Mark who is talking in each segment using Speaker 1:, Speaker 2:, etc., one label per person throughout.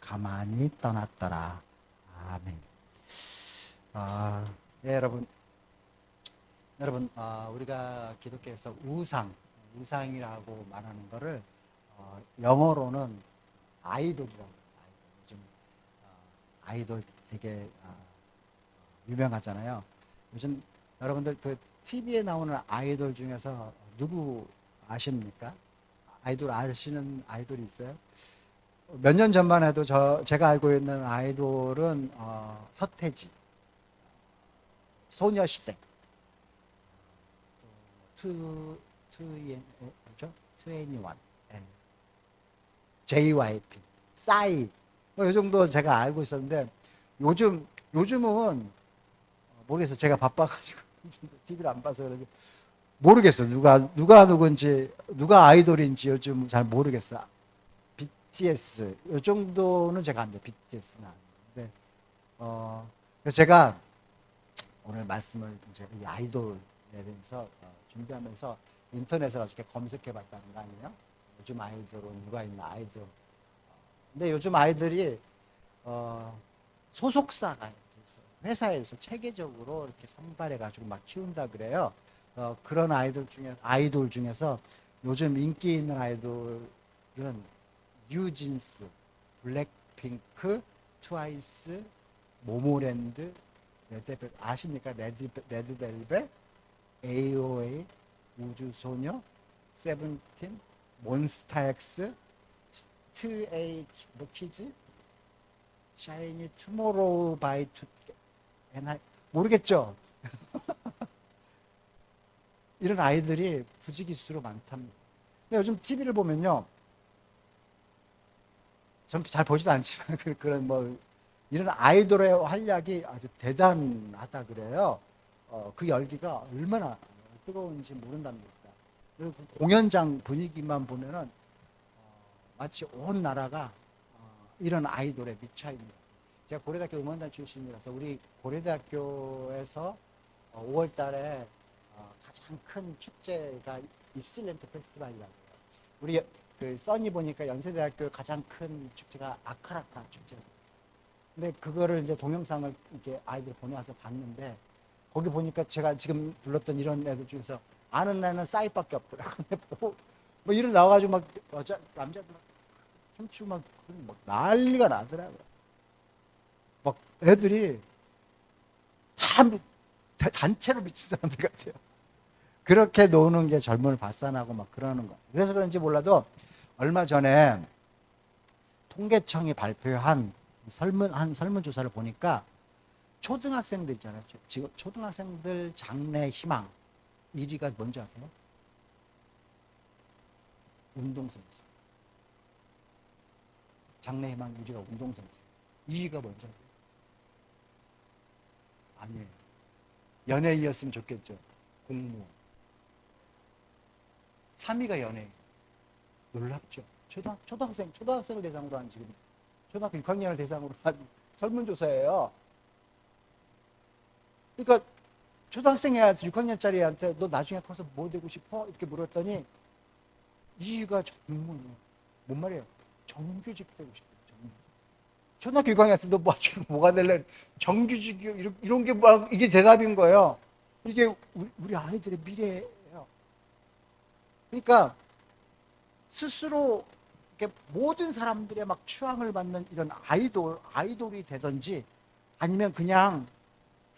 Speaker 1: 가만히 떠났더라. 아멘. 예, 여러분, 우리가 기독교에서 우상이라고 말하는 거를 영어로는 아이돌이라고 해요. 요즘 아이돌 되게 유명하잖아요. 요즘 여러분들 그 TV에 나오는 아이돌 중에서 누구 아십니까? 아이돌 아시는 아이돌이 있어요? 몇 년 전만 해도 제가 알고 있는 아이돌은 서태지, 소녀시대, 뭐죠? 21, 예. JYP, 싸이, 이 정도 제가 알고 있었는데 요즘은 모르겠어요. 제가 바빠가지고 TV를 안 봐서 그러지 모르겠어요. 누가 누군지, 누가 아이돌인지 요즘 잘 모르겠어요. BTS 이 정도는 제가 안 돼요. BTS는 아닌데 그래서 제가 오늘 말씀을 이제 이 아이돌에 대해서 준비하면서 인터넷에 이렇게 검색해 봤다는 거 아니에요? 요즘 아이돌은 누가 있나 아이돌. 근데 요즘 아이들이 소속사가 있어요. 회사에서 체계적으로 이렇게 선발해 가지고 막 키운다 그래요. 그런 아이돌 중에서 요즘 인기 있는 아이돌은 뉴진스, 블랙핑크, 트와이스, 모모랜드, 레드벨 아십니까? 레드벨벳, AOA, 우주소녀, 세븐틴, 몬스타엑스, 스트에이 키즈, 샤이니 투모로우 바이 투 모르겠죠? 이런 아이들이 부지기수로 많답니다. 근데 요즘 TV를 보면요, 전 잘 보지도 않지만 그런 뭐 이런 아이돌의 활약이 아주 대단하다 그래요. 그 열기가 얼마나 뜨거운지 모른답니다. 그리고 그 공연장 분위기만 보면은 마치 온 나라가 이런 아이돌에 미쳐 있는. 제가 고려대학교 음원단 출신이라서 우리 고려대학교에서 5월 달에 가장 큰 축제가 입실렌트 페스티벌이라고 해요. 우리 그 써니 보니까 연세대학교 가장 큰 축제가 아카라카 축제. 근데 그거를 이제 동영상을 이렇게 아이들 보내와서 봤는데 거기 보니까 제가 지금 불렀던 이런 애들 중에서 아는 애는 싸이밖에 없더라고. 뭐 이런 나와가지고 막 남자들 막 춤추고 막 난리가 나더라고요. 막 애들이 다 단체로 미친 사람들 같아요. 그렇게 노는 게 젊음을 발산하고 막 그러는 거. 그래서 그런지 몰라도 얼마 전에 통계청이 발표한 설문조사를 보니까 초등학생들 있잖아요. 지금 초등학생들 장래 희망 1위가 뭔지 아세요? 운동선수. 장래 희망 1위가 운동선수. 2위가 뭔지 아세요? 아니에요. 연예인이었으면 좋겠죠. 공무원. 3위가 연예인. 놀랍죠. 초등학생을 대상으로 한 지금 초등학교 6학년을 대상으로 한 설문조사예요. 그러니까 초등학생 애한테 6학년짜리 애한테 너 나중에 커서 뭐 되고 싶어? 이렇게 물었더니 2위가 정말 뭔 말이에요? 정규직 되고 싶대요. 초등학교 6학년한테 너 뭐가 될래? 정규직 이런 게 막 이게 대답인 거예요. 이게 우리 아이들의 미래예요. 그러니까 스스로 이렇게 모든 사람들의 막 추앙을 받는 이런 아이돌이 되든지 아니면 그냥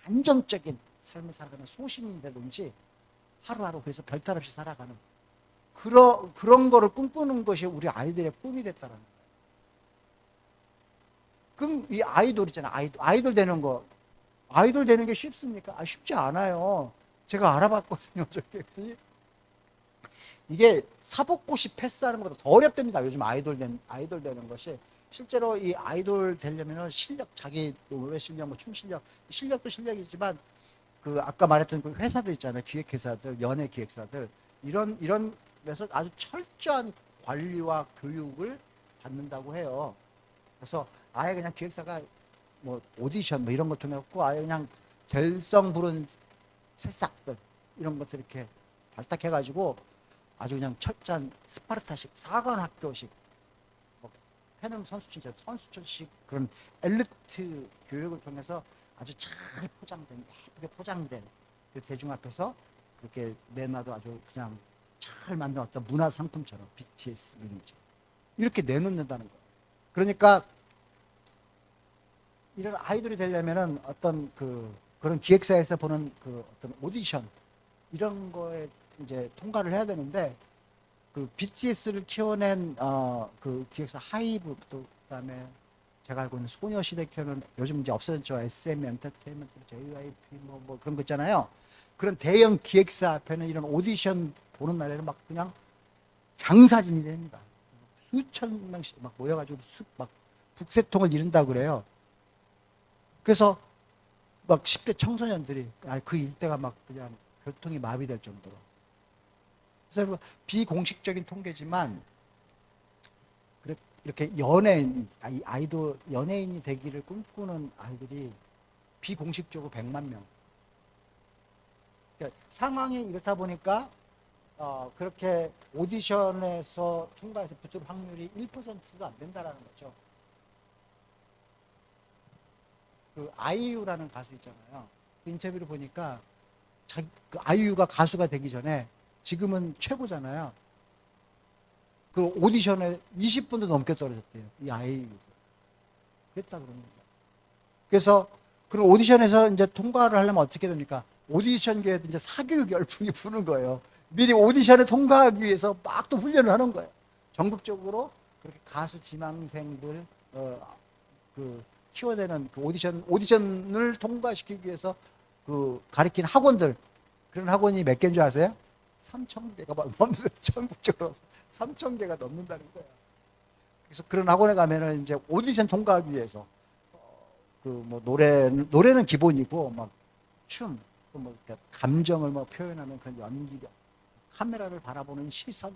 Speaker 1: 안정적인 삶을 살아가는 소신이 되든지 하루하루 그래서 별탈 없이 살아가는 그런 거를 꿈꾸는 것이 우리 아이들의 꿈이 됐다는 거예요. 그럼 이 아이돌 있잖아요. 아이돌 되는 거. 아이돌 되는 게 쉽습니까? 쉽지 않아요. 제가 알아봤거든요. 이게 사법고시 패스하는 것보다 더 어렵답니다. 요즘 아이돌 되는 것이. 실제로 이 아이돌 되려면 실력, 자기 노래 실력, 뭐 춤 실력도 실력이지만 그 아까 말했던 그 회사들 있잖아요. 기획회사들, 연예 기획사들 이런 데서 아주 철저한 관리와 교육을 받는다고 해요. 그래서 아예 그냥 기획사가 뭐 오디션 뭐 이런 걸 통해 갖고 아예 그냥 될성 부른 새싹들 이런 것들 이렇게 발탁해가지고 아주 그냥 철저한 스파르타식 사관학교식 태릉 선수촌식 그런 엘리트 교육을 통해서 아주 잘 포장된, 예쁘게 포장된 그 대중 앞에서 그렇게 내놔도 아주 그냥 잘 만든 어떤 문화 상품처럼 BTS 이렇게 내놓는다는 거예요. 그러니까 이런 아이돌이 되려면은 어떤 그런 기획사에서 보는 그 어떤 오디션 이런 거에 이제 통과를 해야 되는데 그 BTS를 키워낸 그 기획사 하이브 또 그다음에 제가 알고 있는 소녀시대 키워낸 요즘 이제 없어졌죠. SM 엔터테인먼트, JYP 뭐 그런 거 있잖아요. 그런 대형 기획사 앞에는 이런 오디션 보는 날에는 막 그냥 장사진이 됩니다. 수천 명씩 막 모여가지고 막 북새통을 이룬다 그래요. 그래서 막 10대 청소년들이 그 일대가 막 그냥 교통이 마비될 정도로. 그래서 비공식적인 통계지만 이렇게 연예인이 되기를 꿈꾸는 아이들이 비공식적으로 100만 명. 그러니까 상황이 이렇다 보니까 그렇게 오디션에서 통과해서 붙을 확률이 1%도 안 된다라는 거죠. 그 아이유라는 가수 있잖아요. 그 인터뷰를 보니까 그 아이유가 가수가 되기 전에 지금은 최고잖아요. 그 오디션에 20분도 넘게 떨어졌대요. 이 아이유. 그랬다 그럽니다. 그래서 그런 오디션에서 이제 통과를 하려면 어떻게 됩니까? 오디션계에도 이제 사교육 열풍이 부는 거예요. 미리 오디션에 통과하기 위해서 막 또 훈련을 하는 거예요. 전국적으로 그렇게 가수 지망생들 키워내는 그 오디션을 통과시키기 위해서 그 가리킨 학원들 그런 학원이 몇 개인 줄 아세요? 3,000개가 넘는데 전국적으로 3,000개가 넘는다는 거예요. 그래서 그런 학원에 가면은 이제 오디션 통과하기 위해서 그 뭐 노래는 기본이고 막 춤, 뭐 감정을 뭐 표현하는 그런 연기, 카메라를 바라보는 시선,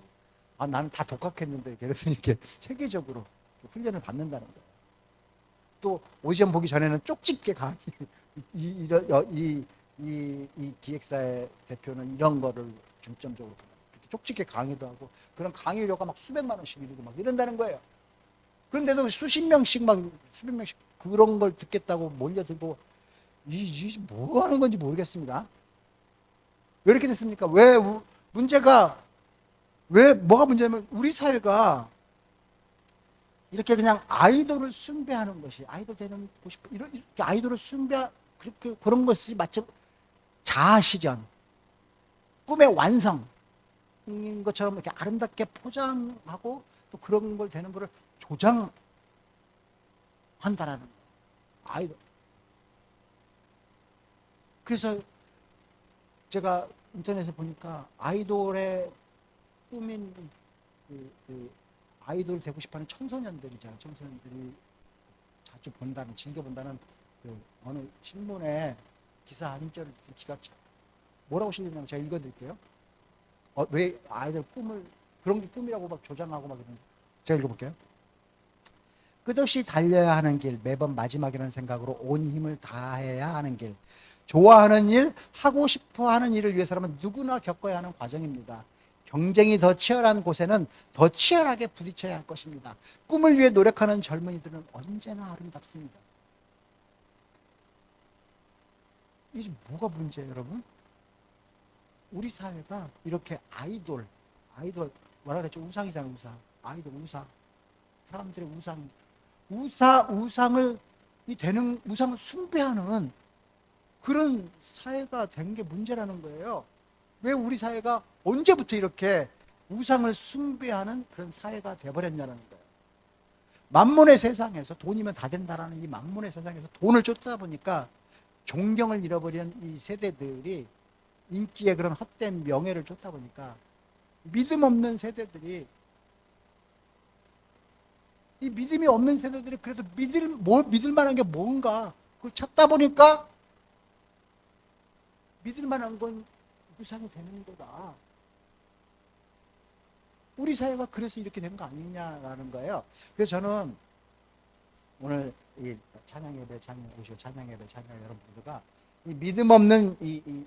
Speaker 1: 나는 다 독학했는데 그래서 이렇게 체계적으로 훈련을 받는다는 거예요. 또 오디션 보기 전에는 쪽집게 강의, 이 기획사의 대표는 이런 거를 중점적으로 쪽집게 강의도 하고 그런 강의료가 막 수백만 원씩 이르고 막 이런다는 거예요. 그런데도 수십 명씩 그런 걸 듣겠다고 몰려들고 뭐 하는 건지 모르겠습니다. 왜 이렇게 됐습니까? 뭐가 문제냐면 우리 사회가 이렇게 그냥 아이돌을 숭배하는 것이 아이돌 되는 싶어 이렇게 아이돌을 그렇게 그런 것이 마치 자아실현, 꿈의 완성인 것처럼 이렇게 아름답게 포장하고 또 그런 걸 되는 거를 조장한다라는 거예요. 아이돌. 그래서 제가 인터넷에 보니까 아이돌의 꿈인 아이돌 되고 싶어하는 청소년들이잖아요. 청소년들이 자주 즐겨 본다는 그 어느 신문에 기사 한 절을 기가 차. 뭐라고 실렸냐면 제가 읽어드릴게요. 왜 아이들 그런 게 꿈이라고 막 조장하고 막 이러는지. 제가 읽어볼게요. 끝없이 달려야 하는 길, 매번 마지막이라는 생각으로 온 힘을 다해야 하는 길. 좋아하는 일, 하고 싶어 하는 일을 위해서라면 누구나 겪어야 하는 과정입니다. 경쟁이 더 치열한 곳에는 더 치열하게 부딪혀야 할 것입니다. 꿈을 위해 노력하는 젊은이들은 언제나 아름답습니다. 이게 뭐가 문제예요, 여러분? 우리 사회가 이렇게 아이돌, 뭐라 그랬죠? 우상이잖아요, 우상. 아이돌, 우상. 사람들의 우상을 숭배하는 그런 사회가 된 게 문제라는 거예요. 왜 우리 사회가 언제부터 이렇게 우상을 숭배하는 그런 사회가 되어버렸냐는 거예요. 만문의 세상에서 돈이면 다 된다라는 이 만문의 세상에서 돈을 쫓다 보니까 존경을 잃어버린 이 세대들이 인기의 그런 헛된 명예를 쫓다 보니까 믿음 없는 세대들이 이 믿음이 없는 세대들이 그래도 믿을 만한 게 뭔가 그걸 찾다 보니까 믿을 만한 건 우상이 되는 거다. 우리 사회가 그래서 이렇게 된 거 아니냐라는 거예요. 그래서 저는 오늘 이 찬양 예배 오시고 찬양 예배 찬양 여러분들과 이 믿음 없는 이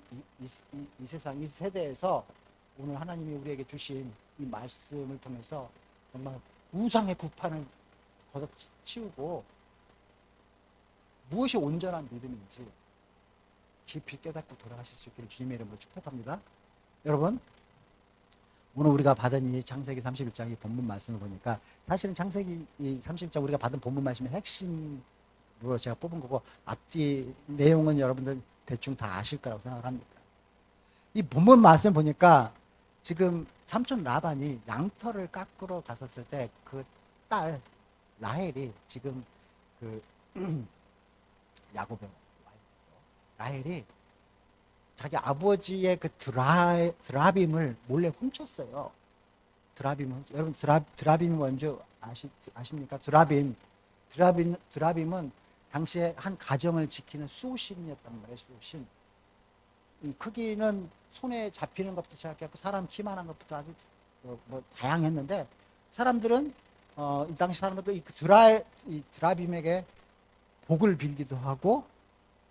Speaker 1: 세상 이 세대에서 오늘 하나님이 우리에게 주신 이 말씀을 통해서 정말 우상의 구판을 걷어치우고 무엇이 온전한 믿음인지 깊이 깨닫고 돌아가실 수 있기를 주님의 이름으로 축복합니다. 여러분, 오늘 우리가 받은 이 창세기 31장 이 본문 말씀을 보니까 사실은 창세기 이 31장 우리가 받은 본문 말씀의 핵심으로 제가 뽑은 거고, 앞뒤 내용은 여러분들 대충 다 아실 거라고 생각을 합니다. 이 본문 말씀 보니까 지금 삼촌 라반이 양털을 깎으러 갔었을 때 그 딸 라헬이 지금 그 야곱의 라헬이 자기 아버지의 그 드라빔을 몰래 훔쳤어요. 여러분 드라빔이 뭔지 아십니까? 드라빔은 당시에 한 가정을 지키는 수호신이었단 말이에요. 수호신. 크기는 손에 잡히는 것부터 시작해서 사람 키만한 것부터 아주 뭐 다양했는데, 사람들은 이 당시 사람들도 이 드라빔에게 복을 빌기도 하고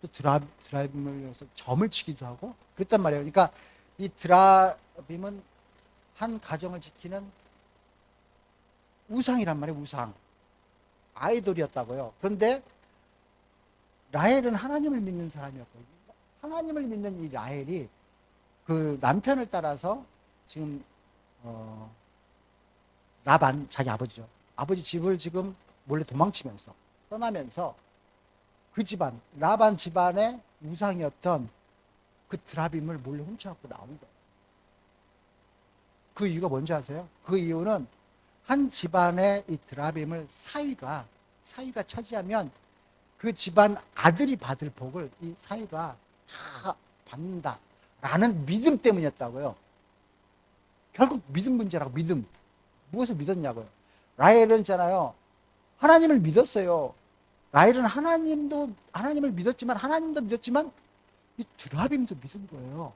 Speaker 1: 또 드라빔을 위해서 점을 치기도 하고 그랬단 말이에요. 그러니까 이 드라빔은 한 가정을 지키는 우상이란 말이에요. 우상. 아이돌이었다고요. 그런데 라헬은 하나님을 믿는 사람이었거든요. 하나님을 믿는 이 라헬이 그 남편을 따라서 지금 라반, 자기 아버지죠. 아버지 집을 지금 몰래 도망치면서 떠나면서 그 집안, 라반 집안의 우상이었던 그 드라빔을 몰래 훔쳐갖고 나온 거예요. 그 이유가 뭔지 아세요? 그 이유는 한 집안의 이 드라빔을 사위가 차지하면 그 집안 아들이 받을 복을 이 사위가 다 받는다라는 믿음 때문이었다고요. 결국 믿음 문제라고. 믿음. 무엇을 믿었냐고요. 라헬은 있잖아요. 하나님을 믿었어요. 라헬은 하나님을 믿었지만 이 드라빔도 믿은 거예요.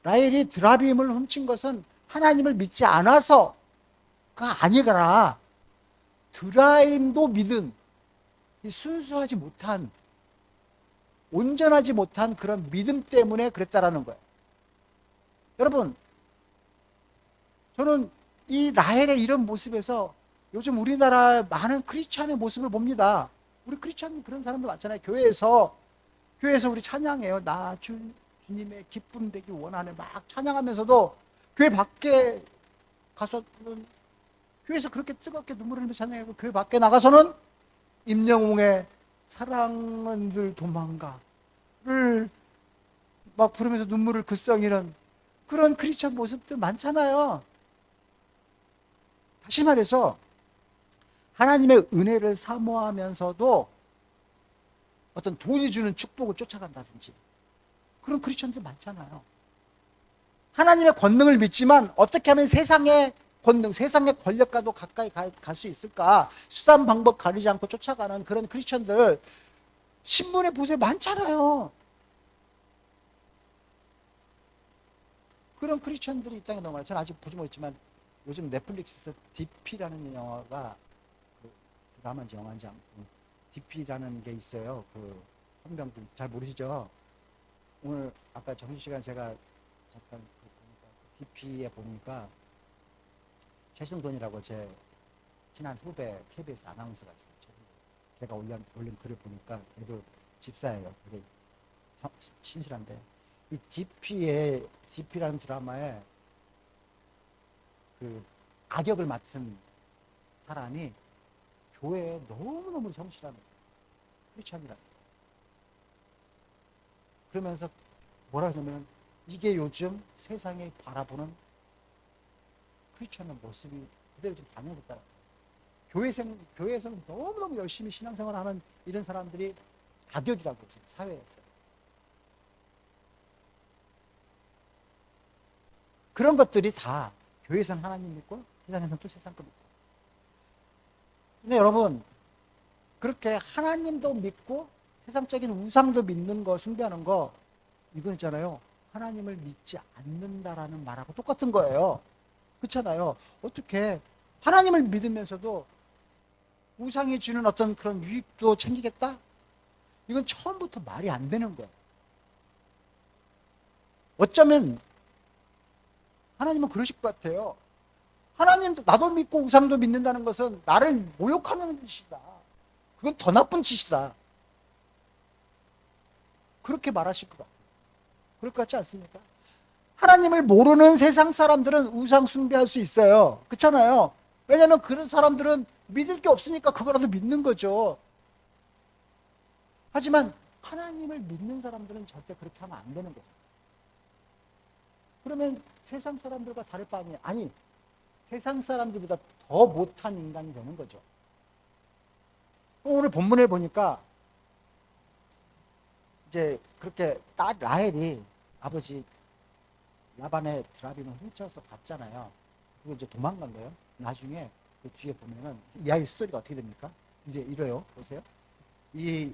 Speaker 1: 라헬이 드라빔을 훔친 것은 하나님을 믿지 않아서가 아니거나, 드라빔도 믿은 이 순수하지 못한, 온전하지 못한 그런 믿음 때문에 그랬다라는 거예요. 여러분, 저는 이 라헬의 이런 모습에서 요즘 우리나라 많은 크리스찬의 모습을 봅니다. 우리 크리스찬 그런 사람들 많잖아요. 교회에서 우리 찬양해요. 나 주님의 기쁨 되기 원하네 막 찬양하면서도 교회 밖에 가서는, 교회에서 그렇게 뜨겁게 눈물을 흘리며 찬양하고 교회 밖에 나가서는 임영웅의 사랑은 늘 도망가를 막 부르면서 눈물을 글썽이는 그런 크리스찬 모습들 많잖아요. 다시 말해서 하나님의 은혜를 사모하면서도 어떤 돈이 주는 축복을 쫓아간다든지 그런 크리스천들 많잖아요. 하나님의 권능을 믿지만 어떻게 하면 세상의 권능, 세상의 권력과도 가까이 갈 수 있을까, 수단 방법 가리지 않고 쫓아가는 그런 크리스천들 신문에 보세요. 많잖아요. 그런 크리스천들이 이 땅에 너무 많아요. 저는 아직 보지 못했지만 요즘 넷플릭스에서 DP라는 영화가, 그 드라마인지 영화인지 아무튼 DP라는 게 있어요. 그 헌병들 잘 모르시죠? 오늘 아까 점심시간 제가 잠깐 보니까 DP에 보니까 최승돈이라고 제 친한 후배 KBS 아나운서가 있어요. 걔가 올린 글을 보니까 걔도 집사예요. 되게 신실한데 이 DP라는 드라마에 그 악역을 맡은 사람이 교회에 너무너무 성실한 크리스천이라. 그러면서 뭐라 하냐면 이게 요즘 세상에 바라보는 크리스천의 모습이 그대로 좀 반영됐다. 교회에서 너무너무 열심히 신앙생활을 하는 이런 사람들이 악역이라고 지금 사회에서. 그런 것들이 다 교회에서는 하나님 믿고 세상에서는 또 세상 거 믿고. 근데 여러분, 그렇게 하나님도 믿고 세상적인 우상도 믿는 거, 숭배하는 거, 이건 있잖아요. 하나님을 믿지 않는다라는 말하고 똑같은 거예요. 그렇잖아요. 어떻게 하나님을 믿으면서도 우상이 주는 어떤 그런 유익도 챙기겠다? 이건 처음부터 말이 안 되는 거예요. 어쩌면 하나님은 그러실 것 같아요. 하나님도 나도 믿고 우상도 믿는다는 것은 나를 모욕하는 짓이다. 그건 더 나쁜 짓이다. 그렇게 말하실 것 같아요. 그럴 것 같지 않습니까? 하나님을 모르는 세상 사람들은 우상 숭배할 수 있어요. 그렇잖아요. 왜냐하면 그런 사람들은 믿을 게 없으니까 그거라도 믿는 거죠. 하지만 하나님을 믿는 사람들은 절대 그렇게 하면 안 되는 거죠. 그러면 세상 사람들과 다를 바 아니에요. 아니, 세상 사람들보다 더 못한 인간이 되는 거죠. 오늘 본문을 보니까 이제 그렇게 딸 라헬이 아버지 라반의 드라빔을 훔쳐서 갔잖아요. 그리고 이제 도망간 거예요. 나중에 그 뒤에 보면은 이야기 스토리가 어떻게 됩니까? 이래요. 보세요. 이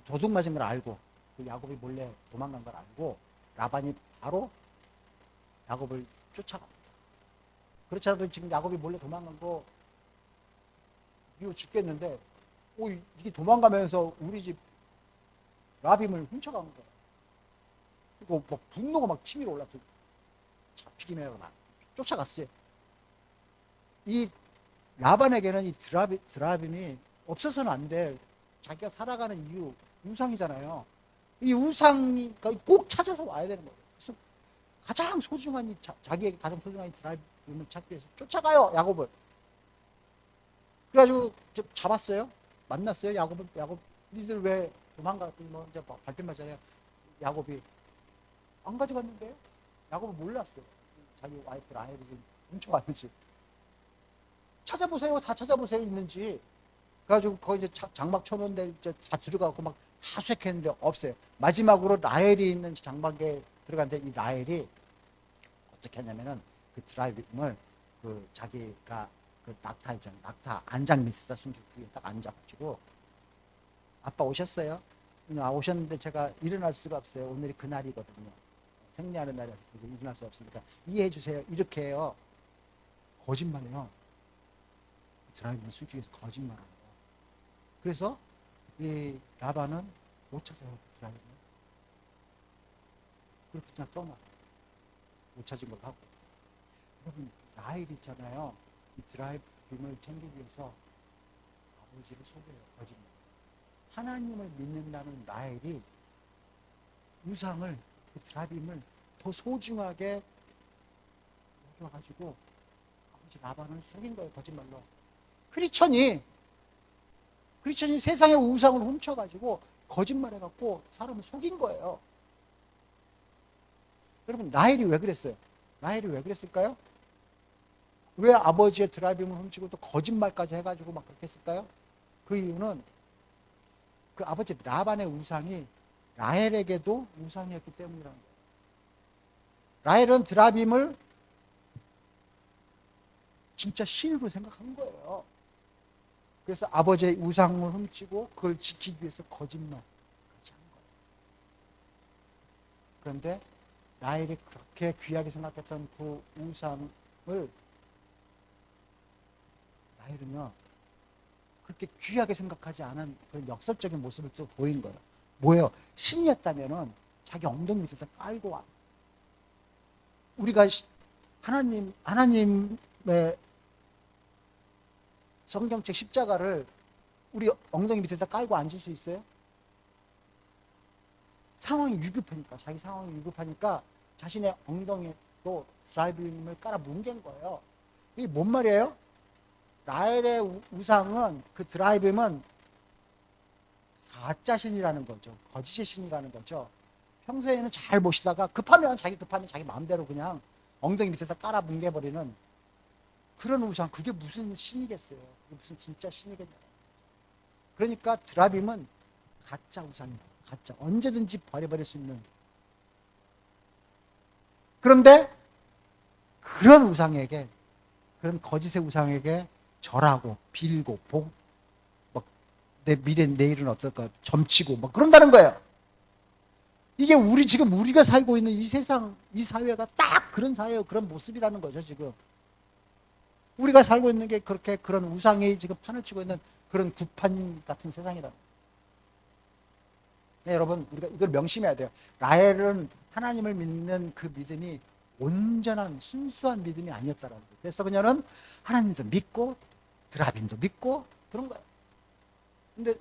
Speaker 1: 도둑 맞은 걸 알고 그 야곱이 몰래 도망간 걸 알고 라반이 바로 야곱을 쫓아갑니다. 그렇지 않아도 지금 야곱이 몰래 도망간 거 미워 죽겠는데 이게 도망가면서 우리 집 라빔을 훔쳐간 거예요. 그리고 막 분노가 막 치밀어 올라서 잡히기만 하고 막 쫓아갔어요. 이 라반에게는 이 드라빔이 없어서는 안 돼. 자기가 살아가는 이유 우상이잖아요. 이 우상이 꼭 찾아서 와야 되는 거예요. 그래서 가장 소중한 자기에게 가장 소중한 이 드라빔을 찾기 위해서 쫓아가요. 야곱을. 그래가지고 잡았어요. 만났어요. 야곱 니들 왜 도망갔더니 뭐 이제 발뺌 맞잖아요. 야곱이 안 가져갔는데 야곱은 몰랐어요. 자기 와이프 라헬이 지금 훔쳐갔는지. 찾아보세요. 다 찾아보세요. 있는지. 그래가지고 거기 이제 장막 쳐놓은데 이제 다 들어가고 막 다 수색했는데 없어요. 마지막으로 라헬이 있는 장막에 들어갔는데 이 라헬이 어떻게 하냐면은 그 드라이빙을 그 자기가 그 낙타 있잖아요. 낙타 안장 밑에다 숨기고 위에 딱 앉아가지고 아빠 오셨어요? 오셨는데 제가 일어날 수가 없어요. 오늘이 그날이거든요. 생리하는 날이라서 일어날 수 없으니까 이해해 주세요. 이렇게 해요. 거짓말해요. 드라이브를 숨기기 위해서 거짓말하는 거예요. 그래서 이 라반은 못 찾아요. 드라이브를. 그렇게 그냥 떠나요. 못 찾은 걸로 하고. 여러분 라헬 있잖아요. 이 드라이브를 챙기기 위해서 아버지를 속여요. 거짓말. 하나님을 믿는다는 라헬이 우상을 그 드라빔을 더 소중하게 여겨가지고 아버지 라반을 속인 거예요. 거짓말로. 크리스천이 세상의 우상을 훔쳐가지고 거짓말해갖고 사람을 속인 거예요. 여러분 라헬이 왜 그랬어요? 라헬이 왜 그랬을까요? 왜 아버지의 드라빔을 훔치고 또 거짓말까지 해가지고 막 그렇게 했을까요? 그 이유는 그 아버지 라반의 우상이 라헬에게도 우상이었기 때문이라는 거예요. 라헬은 드라빔을 진짜 신으로 생각한 거예요. 그래서 아버지의 우상을 훔치고 그걸 지키기 위해서 거짓말까지 한 거예요. 그런데 라헬이 그렇게 귀하게 생각했던 그 우상을 라헬은요 그렇게 귀하게 생각하지 않은 그런 역설적인 모습을 또 보인 거예요. 뭐예요? 신이었다면은 자기 엉덩이 밑에서 깔고 와. 우리가 하나님의 성경책 십자가를 우리 엉덩이 밑에서 깔고 앉을 수 있어요? 상황이 위급하니까, 자기 상황이 위급하니까 자신의 엉덩이에 또 드라이빙을 깔아 뭉갠 거예요. 이게 뭔 말이에요? 라헬의 우상은 그 드라이빙은 가짜 신이라는 거죠. 거짓의 신이라는 거죠. 평소에는 잘 모시다가 급하면 자기 마음대로 그냥 엉덩이 밑에서 깔아 뭉개버리는 그런 우상. 그게 무슨 신이겠어요? 그게 무슨 진짜 신이겠냐. 그러니까 드라빔은 가짜 우상이에요. 가짜. 언제든지 버려버릴 수 있는. 그런데 그런 우상에게, 그런 거짓의 우상에게 절하고 빌고 내 내일은 어떨까 점치고 막 그런다는 거예요. 이게 우리가 살고 있는 이 세상, 이 사회가 딱 그런 사회예요. 그런 모습이라는 거죠. 지금 우리가 살고 있는 게 그렇게 그런 우상이 지금 판을 치고 있는 그런 구판 같은 세상이라는 거예요. 네, 여러분 우리가 이걸 명심해야 돼요. 라헬은 하나님을 믿는 그 믿음이 온전한 순수한 믿음이 아니었다라는 거예요. 그래서 그녀는 하나님도 믿고 드라빈도 믿고 그런 거예요. 근데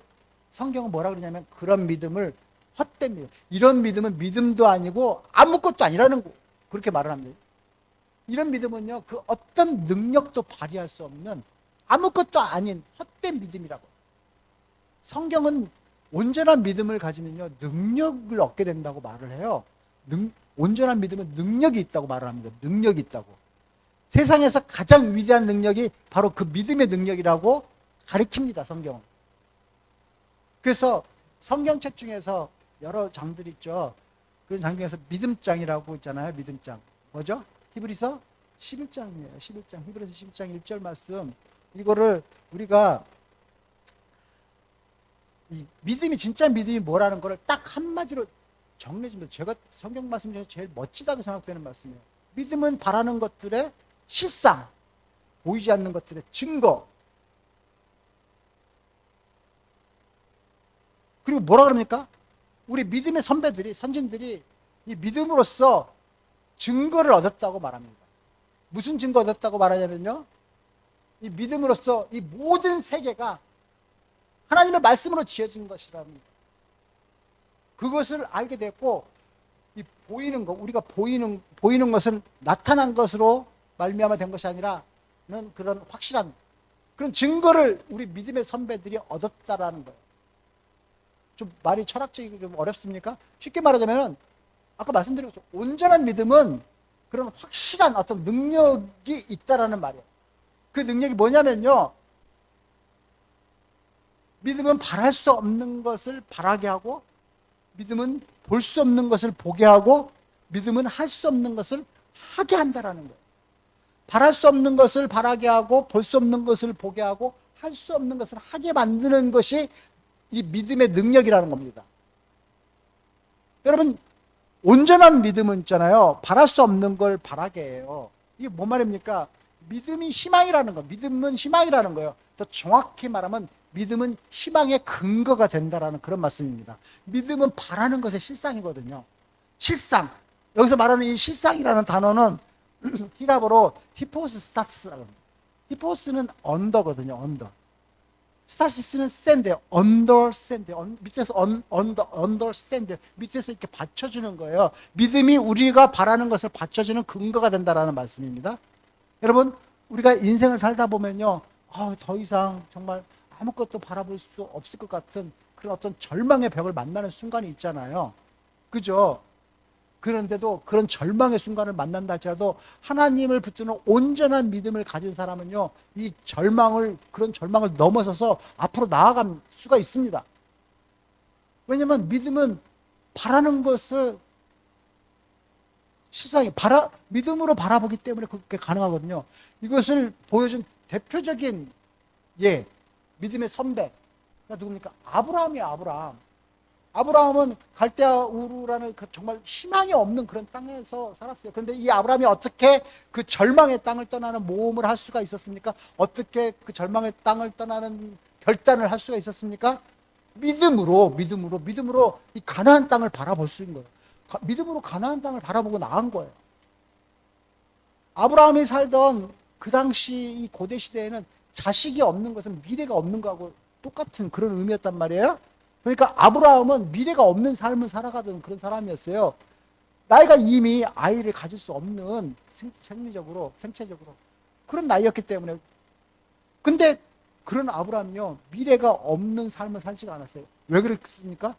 Speaker 1: 성경은 뭐라 그러냐면 그런 믿음을 헛된 믿음, 이런 믿음은 믿음도 아니고 아무것도 아니라는 거, 그렇게 말을 합니다. 이런 믿음은요, 그 어떤 능력도 발휘할 수 없는 아무것도 아닌 헛된 믿음이라고. 성경은 온전한 믿음을 가지면요, 능력을 얻게 된다고 말을 해요. 온전한 믿음은 능력이 있다고 말을 합니다. 능력이 있다고. 세상에서 가장 위대한 능력이 바로 그 믿음의 능력이라고 가리킵니다, 성경은. 그래서 성경책 중에서 여러 장들 있죠. 그런 장 중에서 믿음장이라고 있잖아요. 믿음장. 뭐죠? 히브리서 11장이에요. 11장. 히브리서 11장 1절 말씀. 이거를 우리가 이 믿음이 진짜 믿음이 뭐라는 거를 딱 한마디로 정리해 줍니다. 제가 성경 말씀 중에서 제일 멋지다고 생각되는 말씀이에요. 믿음은 바라는 것들의 실상, 보이지 않는 것들의 증거. 그리고 뭐라 그럽니까? 우리 믿음의 선배들이, 선진들이 이 믿음으로써 증거를 얻었다고 말합니다. 무슨 증거 얻었다고 말하냐면요, 이 믿음으로써 이 모든 세계가 하나님의 말씀으로 지어진 것이랍니다. 그것을 알게 됐고, 이 보이는 것, 우리가 보이는 것은 나타난 것으로 말미암아 된 것이 아니라는 그런 확실한 그런 증거를 우리 믿음의 선배들이 얻었다라는 거예요. 좀 말이 철학적이고 좀 어렵습니까? 쉽게 말하자면 아까 말씀드렸죠. 온전한 믿음은 그런 확실한 어떤 능력이 있다라는 말이에요. 그 능력이 뭐냐면요, 믿음은 바랄 수 없는 것을 바라게 하고, 믿음은 볼 수 없는 것을 보게 하고, 믿음은 할 수 없는 것을 하게 한다라는 거예요. 바랄 수 없는 것을 바라게 하고, 볼 수 없는 것을 보게 하고, 할 수 없는 것을 하게 만드는 것이 이 믿음의 능력이라는 겁니다. 여러분, 온전한 믿음은 있잖아요, 바랄 수 없는 걸 바라게 해요. 이게 뭔 말입니까? 믿음이 희망이라는 거, 믿음은 희망이라는 거예요. 더 정확히 말하면 믿음은 희망의 근거가 된다라는 그런 말씀입니다. 믿음은 바라는 것의 실상이거든요. 실상. 여기서 말하는 이 실상이라는 단어는 히라보로 히포스타스라고 합니다. 히포스는 언더거든요. 언더. 스타시스는 샌드예요. 언더스탠드. 밑에서 언더스탠드. 밑에서 이렇게 받쳐주는 거예요. 믿음이 우리가 바라는 것을 받쳐주는 근거가 된다라는 말씀입니다. 여러분, 우리가 인생을 살다 보면요, 더 이상 정말 아무것도 바라볼 수 없을 것 같은 그런 어떤 절망의 벽을 만나는 순간이 있잖아요. 그죠? 그런데도 그런 절망의 순간을 만난다 할지라도 하나님을 붙드는 온전한 믿음을 가진 사람은요, 이 그런 절망을 넘어서서 앞으로 나아갈 수가 있습니다. 왜냐하면 믿음은 바라는 것을 믿음으로 바라보기 때문에 그렇게 가능하거든요. 이것을 보여준 대표적인 믿음의 선배가 누굽니까? 아브라함이에요. 아브라함은 갈대아 우르라는 정말 희망이 없는 그런 땅에서 살았어요. 그런데 이 아브라함이 어떻게 그 절망의 땅을 떠나는 모험을 할 수가 있었습니까? 어떻게 그 절망의 땅을 떠나는 결단을 할 수가 있었습니까? 믿음으로 이 가나안 땅을 바라볼 수 있는 거예요. 믿음으로 가나안 땅을 바라보고 나간 거예요. 아브라함이 살던 그 당시 이 고대 시대에는 자식이 없는 것은 미래가 없는 거하고 똑같은 그런 의미였단 말이에요. 그러니까 아브라함은 미래가 없는 삶을 살아가던 그런 사람이었어요. 나이가 이미 아이를 가질 수 없는 생체적으로 그런 나이였기 때문에. 근데 그런 아브라함이요, 미래가 없는 삶을 살지가 않았어요. 왜 그랬습니까?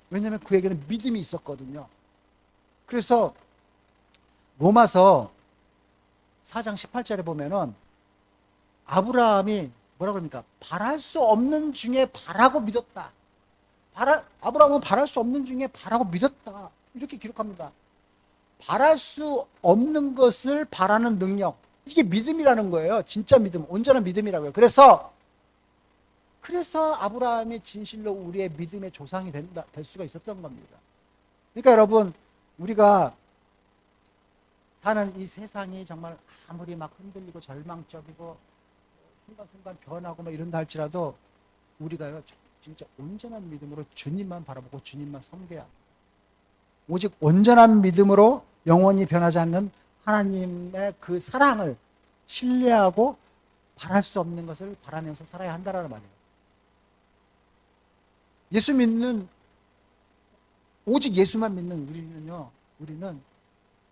Speaker 1: 왜냐하면 그에게는 믿음이 있었거든요. 그래서 로마서 4장 18절에 보면은 아브라함이 뭐라고 합니까? 바랄 수 없는 중에 바라고 믿었다. 아브라함은 바랄 수 없는 중에 바라고 믿었다. 이렇게 기록합니다. 바랄 수 없는 것을 바라는 능력. 이게 믿음이라는 거예요. 진짜 믿음, 온전한 믿음이라고요. 그래서 아브라함이 진실로 우리의 믿음의 조상이 될 수가 있었던 겁니다. 그러니까 여러분, 우리가 사는 이 세상이 정말 아무리 막 흔들리고 절망적이고 순간순간 변하고 막 이런다 할지라도 우리가요, 진짜 온전한 믿음으로 주님만 바라보고 주님만 섬겨야 합니다. 오직 온전한 믿음으로 영원히 변하지 않는 하나님의 그 사랑을 신뢰하고 바랄 수 없는 것을 바라면서 살아야 한다는 말이에요. 예수 믿는, 오직 예수만 믿는 우리는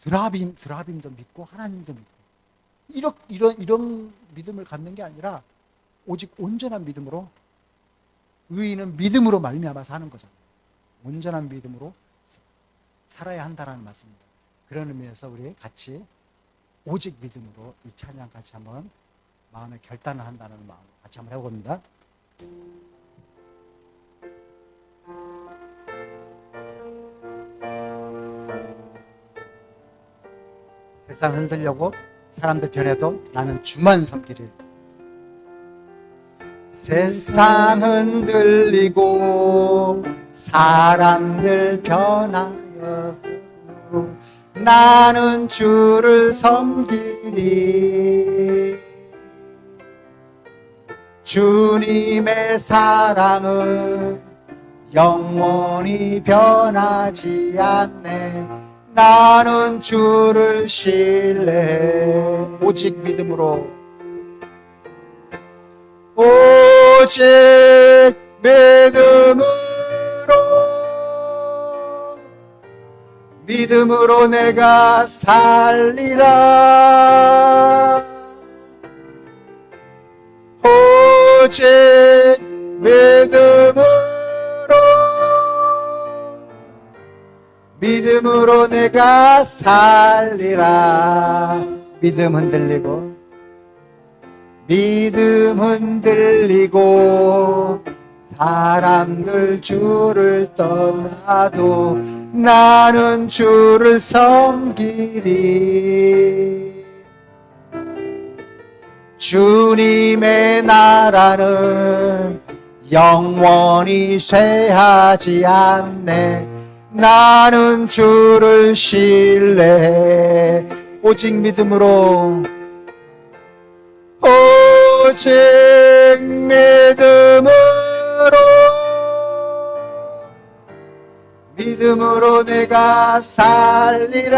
Speaker 1: 드라빔도 믿고 하나님도 믿고 이런 믿음을 갖는 게 아니라 오직 온전한 믿음으로, 의인은 믿음으로 말미암아 사는 거잖아요. 온전한 믿음으로 살아야 한다는 말씀입니다. 그런 의미에서 우리 같이 오직 믿음으로 이 찬양 같이 한번 마음에 결단을 한다는 마음 같이 한번 해봅니다. 세상 흔들려고 사람들 변해도 나는 주만 섬기리. 세상 흔들리고 사람들 변하여도 나는 주를 섬기리. 주님의 사랑은 영원히 변하지 않네. 나는 주를 신뢰해. 오직 믿음으로, 오직 믿음으로 내가 살리라. 오직 믿음으로 내가 살리라. 믿음 흔들리고 사람들 주를 떠나도 나는 주를 섬기리. 주님의 나라는 영원히 쇠하지 않네. 나는 주를 신뢰해. 오직 믿음으로, 오직 믿음으로 내가 살리라.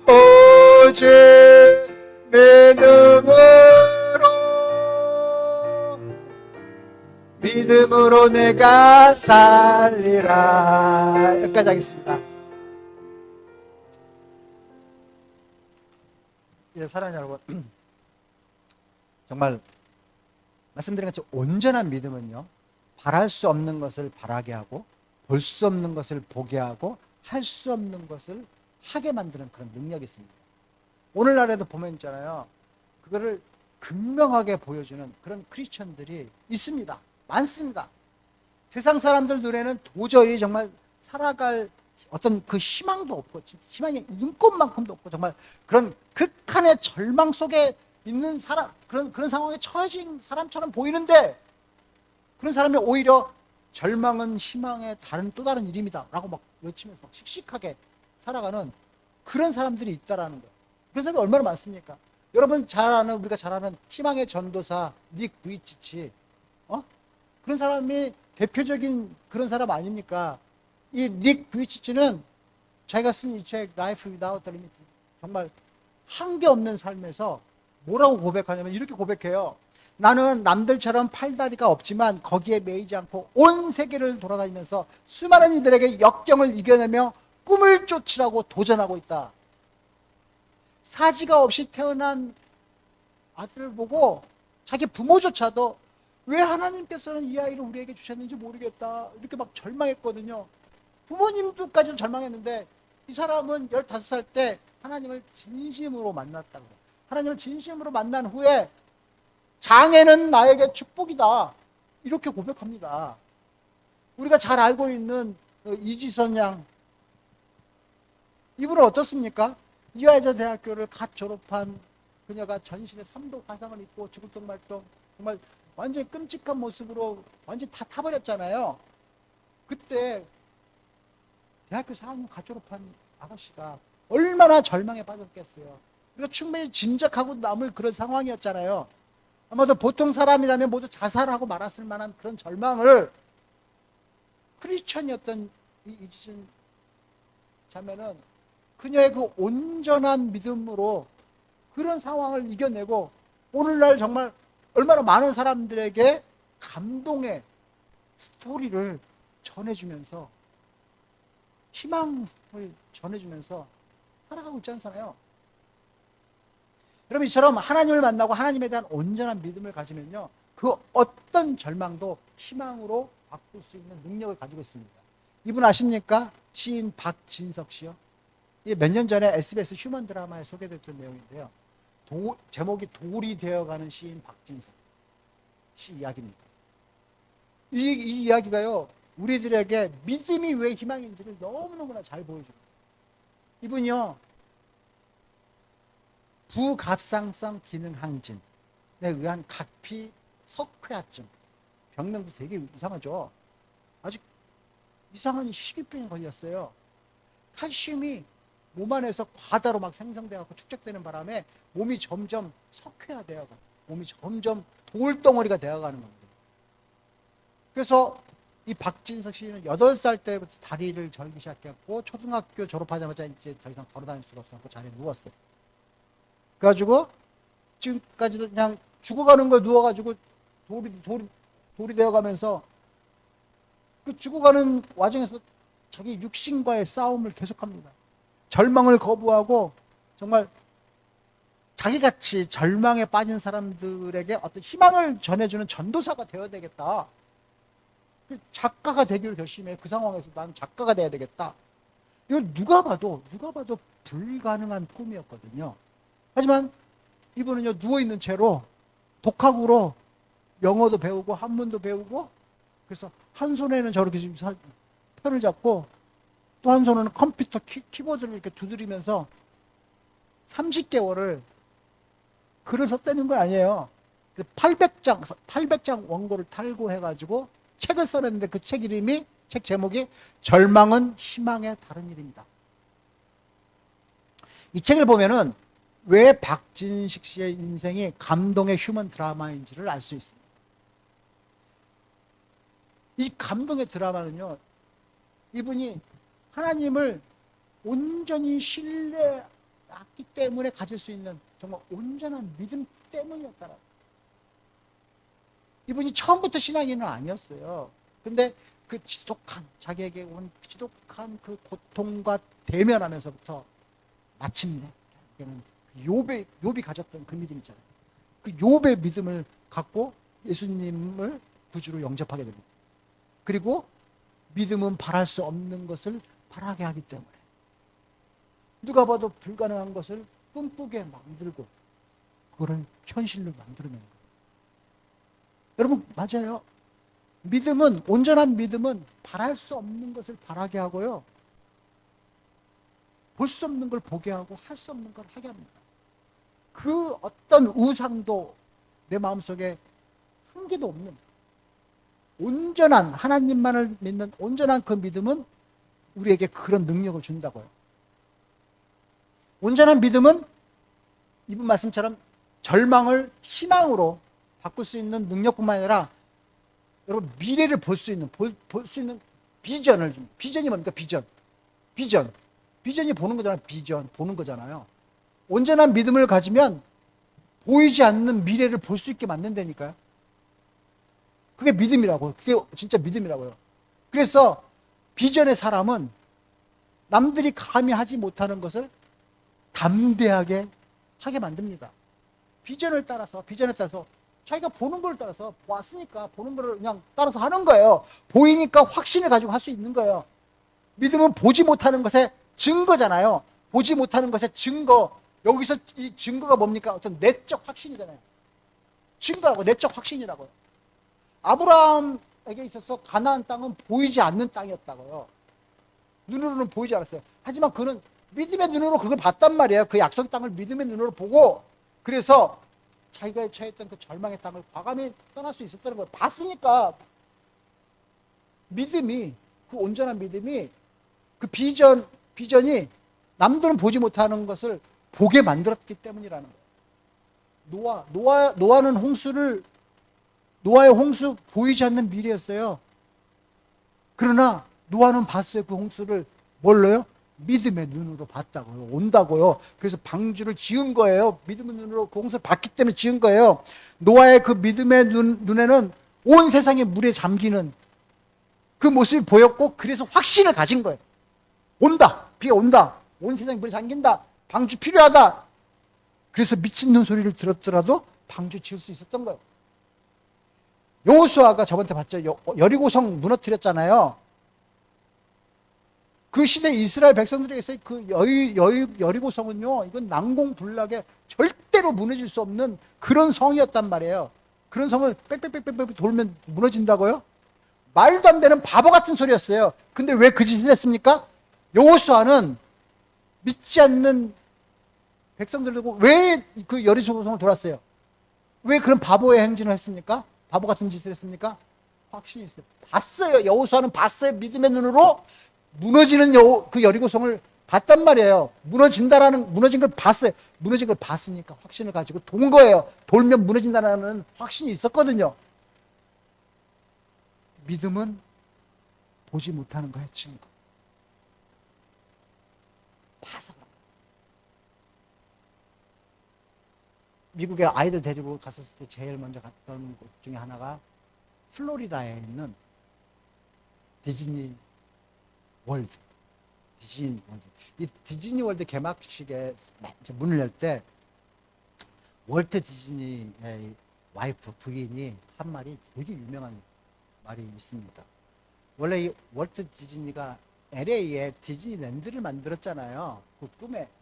Speaker 1: 오직 믿음으로 내가 살리라. 여기까지 하겠습니다. 예, 사랑하는 여러분, 정말 말씀드린 것처럼 온전한 믿음은요, 바랄 수 없는 것을 바라게 하고 볼 수 없는 것을 보게 하고 할 수 없는 것을 하게 만드는 그런 능력이 있습니다. 오늘날에도 보면 있잖아요, 그거를 극명하게 보여주는 그런 크리스천들이 있습니다. 많습니다. 세상 사람들 눈에는 도저히 정말 살아갈 어떤 그 희망도 없고, 희망이 눈꽃만큼도 없고, 정말 그런 극한의 절망 속에 있는 사람, 그런 상황에 처해진 사람처럼 보이는데, 그런 사람이 오히려 절망은 희망의 또 다른 이름이다 라고 막 외치면서 막 씩씩하게 살아가는 그런 사람들이 있다라는 거예요. 그런 사람이 얼마나 많습니까? 여러분 우리가 잘 아는 희망의 전도사 닉 부이치치, 그런 사람이 대표적인 그런 사람 아닙니까? 이 닉 부이치치는 자기가 쓴 이 책 Life Without Limit, 정말 한계 없는 삶에서 뭐라고 고백하냐면 이렇게 고백해요. 나는 남들처럼 팔다리가 없지만 거기에 매이지 않고 온 세계를 돌아다니면서 수많은 이들에게 역경을 이겨내며 꿈을 쫓으라고 도전하고 있다. 사지가 없이 태어난 아들을 보고 자기 부모조차도 왜 하나님께서는 이 아이를 우리에게 주셨는지 모르겠다, 이렇게 막 절망했거든요. 부모님도까지 절망했는데, 이 사람은 15살 때 하나님을 진심으로 만났다고. 하나님을 진심으로 만난 후에 장애는 나에게 축복이다, 이렇게 고백합니다. 우리가 잘 알고 있는 이지선 양, 이분은 어떻습니까? 이화여자대학교를 갓 졸업한 그녀가 전신에 3도 화상을 입고 죽을똥말똥 정말 완전히 끔찍한 모습으로 완전히 다 타버렸잖아요. 그때 대학교 4학년 갓 졸업한 아가씨가 얼마나 절망에 빠졌겠어요. 우리가 충분히 짐작하고 남을 그런 상황이었잖아요. 아마도 보통 사람이라면 모두 자살하고 말았을 만한 그런 절망을 크리스천이었던 이지선 자매는 그녀의 그 온전한 믿음으로 그런 상황을 이겨내고 오늘날 정말 얼마나 많은 사람들에게 감동의 스토리를 전해주면서 희망을 전해주면서 살아가고 있지 않잖아요. 여러분, 이처럼 하나님을 만나고 하나님에 대한 온전한 믿음을 가지면요, 그 어떤 절망도 희망으로 바꿀 수 있는 능력을 가지고 있습니다. 이분 아십니까? 시인 박진석 씨요. 몇 년 전에 SBS 휴먼 드라마에 소개됐던 내용인데요. 제목이 돌이 되어가는 시인 박진석 씨 이야기입니다. 이 이야기가요, 우리들에게 믿음이 왜 희망인지를 너무너무나 잘 보여줍니다. 이분이요, 부갑상성 기능 항진에 의한 각피 석회화증, 병명도 되게 이상하죠. 아주 이상한 희귀병에 걸렸어요. 칼슘이 몸 안에서 과다로 막 생성되어 축적되는 바람에 몸이 점점 석회화되어가고 몸이 점점 돌덩어리가 되어가는 겁니다. 그래서 이 박진석 씨는 8살 때부터 다리를 절기 시작했고 초등학교 졸업하자마자 이제 더 이상 걸어 다닐 수가 없었고 자리에 누웠어요. 그래가지고 지금까지도 그냥 죽어가는 거에 누워가지고 돌이 되어가면서 그 죽어가는 와중에서 자기 육신과의 싸움을 계속합니다. 절망을 거부하고 정말 자기같이 절망에 빠진 사람들에게 어떤 희망을 전해주는 전도사가 되어야 되겠다. 작가가 되기를 결심해. 그 상황에서 나는 작가가 돼야 되겠다. 이건 누가 봐도 불가능한 꿈이었거든요. 하지만 이분은요, 누워있는 채로 독학으로 영어도 배우고 한문도 배우고, 그래서 한 손에는 저렇게 지금 펜을 잡고 또 한 손에는 컴퓨터 키보드를 이렇게 두드리면서 30개월을 글을 썼다는 건 아니에요. 800장 원고를 탈고해가지고 책을 써냈는데 그 책 이름이, 책 제목이 절망은 희망의 다른 일입니다. 이 책을 보면은 왜 박진식 씨의 인생이 감동의 휴먼 드라마인지를 알 수 있습니다. 이 감동의 드라마는요, 이분이 하나님을 온전히 신뢰했기 때문에 가질 수 있는 정말 온전한 믿음 때문이었다라고. 이분이 처음부터 신앙인은 아니었어요. 근데 그 자기에게 온 지독한 그 고통과 대면하면서부터 마침내 욥이 가졌던 그 믿음 있잖아요. 그 욥의 믿음을 갖고 예수님을 구주로 영접하게 됩니다. 그리고 믿음은 바랄 수 없는 것을 바라게 하기 때문에 누가 봐도 불가능한 것을 꿈꾸게 만들고 그거를 현실로 만들어내는 거예요. 여러분, 맞아요. 믿음은, 온전한 믿음은 바랄 수 없는 것을 바라게 하고요, 볼 수 없는 걸 보게 하고 할 수 없는 걸 하게 합니다. 그 어떤 우상도 내 마음속에 한 개도 없는 온전한, 하나님만을 믿는 온전한 그 믿음은 우리에게 그런 능력을 준다고요. 온전한 믿음은 이분 말씀처럼 절망을 희망으로 바꿀 수 있는 능력뿐만 아니라 여러분, 미래를 볼 수 있는 비전을 좀. 비전이 뭡니까? 비전이 보는 거잖아요. 비전 보는 거잖아요. 온전한 믿음을 가지면 보이지 않는 미래를 볼 수 있게 만든다니까요. 그게 믿음이라고요. 그게 진짜 믿음이라고요. 그래서 비전의 사람은 남들이 감히 하지 못하는 것을 담대하게 하게 만듭니다. 비전에 따라서 자기가 보는 걸 따라서 왔으니까 보는 걸 그냥 따라서 하는 거예요. 보이니까 확신을 가지고 할 수 있는 거예요. 믿음은 보지 못하는 것의 증거잖아요. 보지 못하는 것의 증거. 여기서 이 증거가 뭡니까? 어떤 내적 확신이잖아요. 증거라고, 내적 확신이라고요. 아브라함에게 있어서 가나안 땅은 보이지 않는 땅이었다고요. 눈으로는 보이지 않았어요. 하지만 그는 믿음의 눈으로 그걸 봤단 말이에요. 그 약속 땅을 믿음의 눈으로 보고, 그래서 자기가 처했던 그 절망의 땅을 과감히 떠날 수 있었다는 걸 봤으니까, 믿음이, 그 온전한 믿음이, 그 비전이 남들은 보지 못하는 것을 보게 만들었기 때문이라는 거예요. 노아의 홍수 보이지 않는 미래였어요. 그러나 노아는 봤어요. 그 홍수를 뭘로요? 믿음의 눈으로 봤다고요. 온다고요. 그래서 방주를 지은 거예요. 믿음의 눈으로 그 홍수를 봤기 때문에 지은 거예요. 노아의 그 믿음의 눈에는 온 세상이 물에 잠기는 그 모습이 보였고, 그래서 확신을 가진 거예요. 온다. 비가 온다. 온 세상이 물에 잠긴다. 방주 필요하다. 그래서 미친 소리를 들었더라도 방주 지을 수 있었던 거예요. 여호수아가 저번에 봤죠. 여리고성 무너뜨렸잖아요. 그 시대 이스라엘 백성들에게서 그 여리고성은요, 이건 난공불락에 절대로 무너질 수 없는 그런 성이었단 말이에요. 그런 성을 빽빽빽빽 돌면 무너진다고요? 말도 안 되는 바보 같은 소리였어요. 근데 왜 그 짓을 했습니까? 여호수아는 믿지 않는 백성들 두고 왜 그 여리고성을 돌았어요? 왜 그런 바보의 행진을 했습니까? 바보 같은 짓을 했습니까? 확신이 있어요. 봤어요. 여호수아는 봤어요. 믿음의 눈으로 무너지는 그 여리고성을 봤단 말이에요. 무너진 걸 봤어요. 무너진 걸 봤으니까 확신을 가지고 돈 거예요. 돌면 무너진다는 확신이 있었거든요. 믿음은 보지 못하는 거예요, 증거. 봐서. 미국에 아이들 데리고 갔었을 때 제일 먼저 갔던 곳 중에 하나가 플로리다에 있는 디즈니 월드. 이 디즈니 월드 개막식에 문을 열 때 월트 디즈니의 와이프, 부인이 한 말이 되게 유명한 말이 있습니다. 원래 이 월트 디즈니가 LA에 디즈니랜드를 만들었잖아요. 그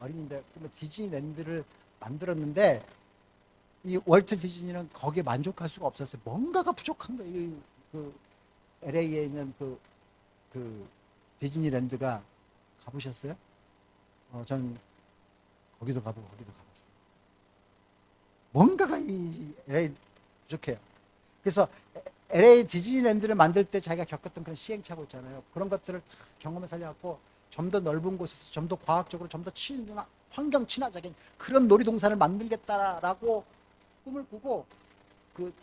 Speaker 1: 어린이들 꿈의 디즈니랜드를 만들었는데, 이 월트 디즈니는 거기에 만족할 수가 없었어요. 뭔가가 부족한 거예요. 그 LA에 있는 그 디즈니랜드가 가보셨어요? 전 거기도 가보고 거기도 가봤어요. 뭔가가 이 LA 부족해요. 그래서 LA 디즈니랜드를 만들 때 자기가 겪었던 그런 시행착오 있잖아요. 그런 것들을 다 경험에 살려갖고 좀 더 넓은 곳에서 좀 더 과학적으로 좀 더 환경 친화적인 그런 놀이동산을 만들겠다라고 꿈을 꾸고, 그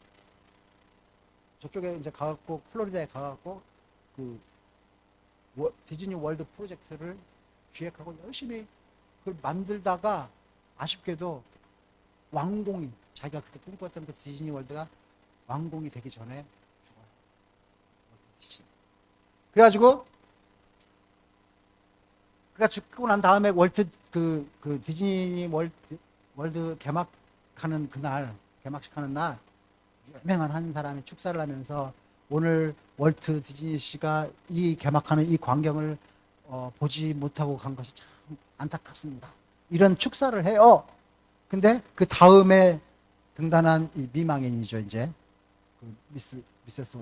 Speaker 1: 저쪽에 이제 가갖고 플로리다에 가갖고 그 디즈니 월드 프로젝트를 기획하고 열심히 그걸 만들다가 아쉽게도 자기가 그렇게 꿈꿨던 그 디즈니 월드가 완공이 되기 전에 죽어요. 그래가지고 그가 죽고 난 다음에 그 디즈니 월드 개막식 하는 날 유명한 한 사람이 축사를 하면서 오늘 월트 디즈니 씨가 이 개막하는 이 광경을 보지 못하고 간 것이 참 안타깝습니다. 이런 축사를 해요. 근데 그 다음에 등단한 이 미망인이죠, 이제. 그 미세스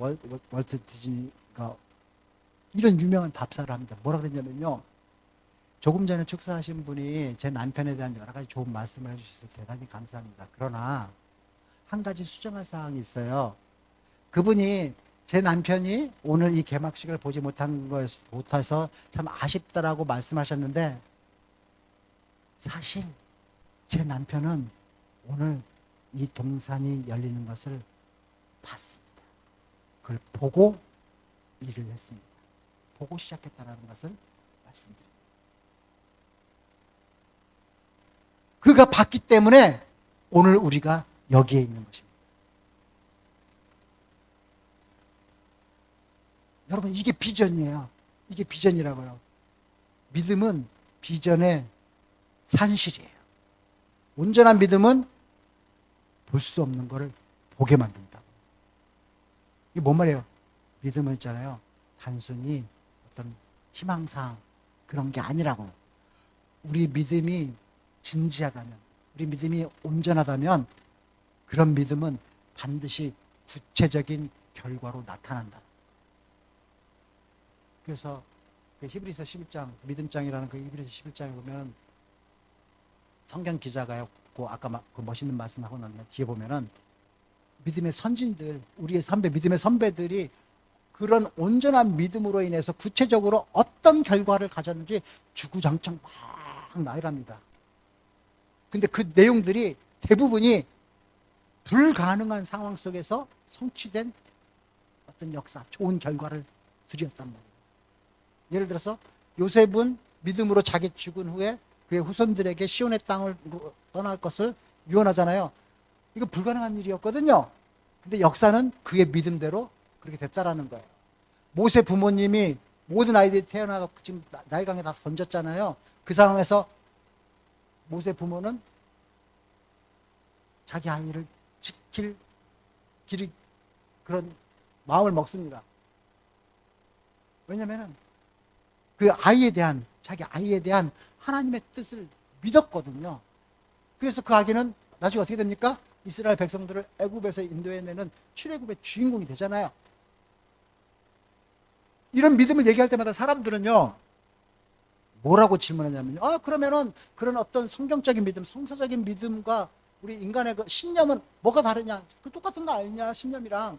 Speaker 1: 월트 디즈니가 이런 유명한 답사를 합니다. 뭐라 그랬냐면요. 조금 전에 축사하신 분이 제 남편에 대한 여러 가지 좋은 말씀을 해주셔서 대단히 감사합니다. 그러나 한 가지 수정할 사항이 있어요. 그분이 제 남편이 오늘 이 개막식을 보지 못해서 참 아쉽다라고 말씀하셨는데, 사실 제 남편은 오늘 이 동산이 열리는 것을 봤습니다. 그걸 보고 일을 했습니다. 보고 시작했다라는 것을 말씀드립니다. 그가 봤기 때문에 오늘 우리가 여기에 있는 것입니다. 여러분, 이게 비전이에요. 이게 비전이라고요. 믿음은 비전의 산실이에요. 온전한 믿음은 볼 수 없는 것을 보게 만든다. 이게 뭔 말이에요? 믿음은 있잖아요. 단순히 어떤 희망사항 그런 게 아니라고요. 우리 믿음이 진지하다면, 우리 믿음이 온전하다면 그런 믿음은 반드시 구체적인 결과로 나타난다. 그래서 그 히브리서 11장, 믿음장이라는 그 히브리서 11장에 보면 성경 기자가요, 아까 그 멋있는 말씀하고 난 뒤에 보면은 믿음의 선진들, 우리의 믿음의 선배들이 그런 온전한 믿음으로 인해서 구체적으로 어떤 결과를 가졌는지 주구장창 막 나열합니다. 근데 그 내용들이 대부분이 불가능한 상황 속에서 성취된 어떤 역사, 좋은 결과를 드렸단 말이에요. 예를 들어서 요셉은 믿음으로 자기 죽은 후에 그의 후손들에게 시온의 땅을 떠날 것을 유언하잖아요. 이거 불가능한 일이었거든요. 근데 역사는 그의 믿음대로 그렇게 됐다라는 거예요. 모세 부모님이 모든 아이들이 태어나고 지금 나일강에 다 던졌잖아요. 그 상황에서 모세 부모는 자기 아이를 지킬 길이 그런 마음을 먹습니다. 왜냐면은 그 아이에 대한, 자기 아이에 대한 하나님의 뜻을 믿었거든요. 그래서 그 아기는 나중에 어떻게 됩니까? 이스라엘 백성들을 애굽에서 인도해내는 출애굽의 주인공이 되잖아요. 이런 믿음을 얘기할 때마다 사람들은요, 뭐라고 질문하냐면요. 그러면은 그런 어떤 성경적인 믿음, 성서적인 믿음과 우리 인간의 그 신념은 뭐가 다르냐? 그 똑같은 거 아니냐, 신념이랑.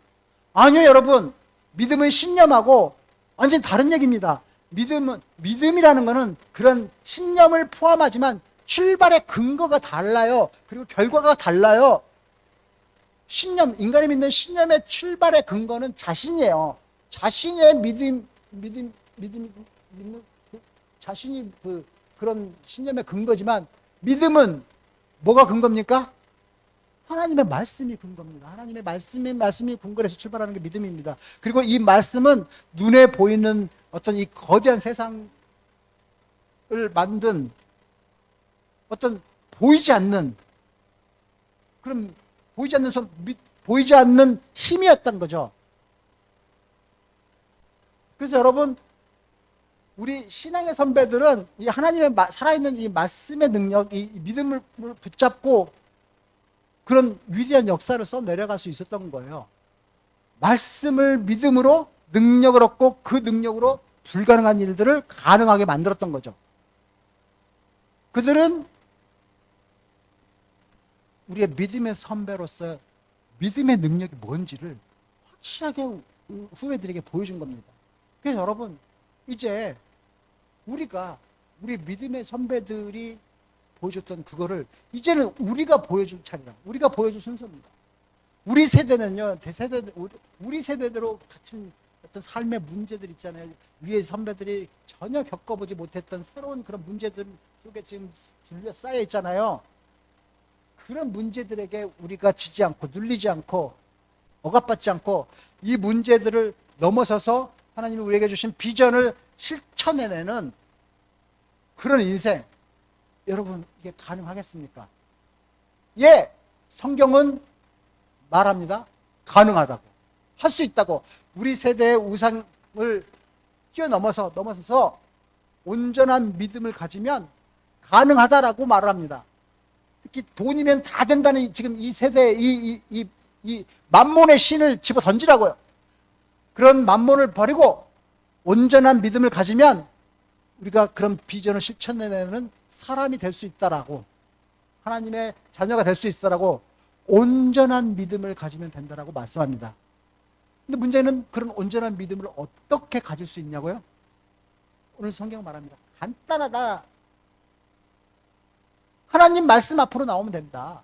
Speaker 1: 아니요, 여러분. 믿음은 신념하고 완전히 다른 얘기입니다. 믿음이라는 거는 그런 신념을 포함하지만 출발의 근거가 달라요. 그리고 결과가 달라요. 신념, 인간이 믿는 신념의 출발의 근거는 자신이에요. 자신의 믿는 자신이 그런 신념의 근거지만 믿음은 뭐가 근거입니까? 하나님의 말씀이 근거입니다. 하나님의 말씀이 근거에서 출발하는 게 믿음입니다. 그리고 이 말씀은 눈에 보이는 어떤 이 거대한 세상을 만든 어떤 보이지 않는 그런 보이지 않는 힘이었던 거죠. 그래서 여러분, 우리 신앙의 선배들은 이 하나님의 살아있는 이 말씀의 능력, 이 믿음을 붙잡고 그런 위대한 역사를 써내려갈 수 있었던 거예요. 말씀을 믿음으로 능력을 얻고 그 능력으로 불가능한 일들을 가능하게 만들었던 거죠. 그들은 우리의 믿음의 선배로서 믿음의 능력이 뭔지를 확실하게 후배들에게 보여준 겁니다. 그래서 여러분, 이제 우리 믿음의 선배들이 보여줬던 그거를 이제는 우리가 보여줄 차례라. 우리가 보여줄 순서입니다. 우리 세대는요, 우리 세대대로 같은 어떤 삶의 문제들 있잖아요. 위에 선배들이 전혀 겪어보지 못했던 새로운 그런 문제들 속에 지금 둘러싸여 있잖아요. 그런 문제들에게 우리가 지지 않고 눌리지 않고 억압받지 않고 이 문제들을 넘어서서 하나님이 우리에게 주신 비전을 실천해내는 그런 인생, 여러분, 이게 가능하겠습니까? 예, 성경은 말합니다. 가능하다고. 할 수 있다고. 우리 세대의 우상을 넘어서서 온전한 믿음을 가지면 가능하다라고 말을 합니다. 특히 돈이면 다 된다는 지금 이 세대의 이 만몬의 신을 집어 던지라고요. 그런 만몬을 버리고 온전한 믿음을 가지면 우리가 그런 비전을 실천해내는 사람이 될 수 있다라고, 하나님의 자녀가 될 수 있다라고 온전한 믿음을 가지면 된다라고 말씀합니다. 근데 문제는 그런 온전한 믿음을 어떻게 가질 수 있냐고요? 오늘 성경 말합니다. 간단하다. 하나님 말씀 앞으로 나오면 된다.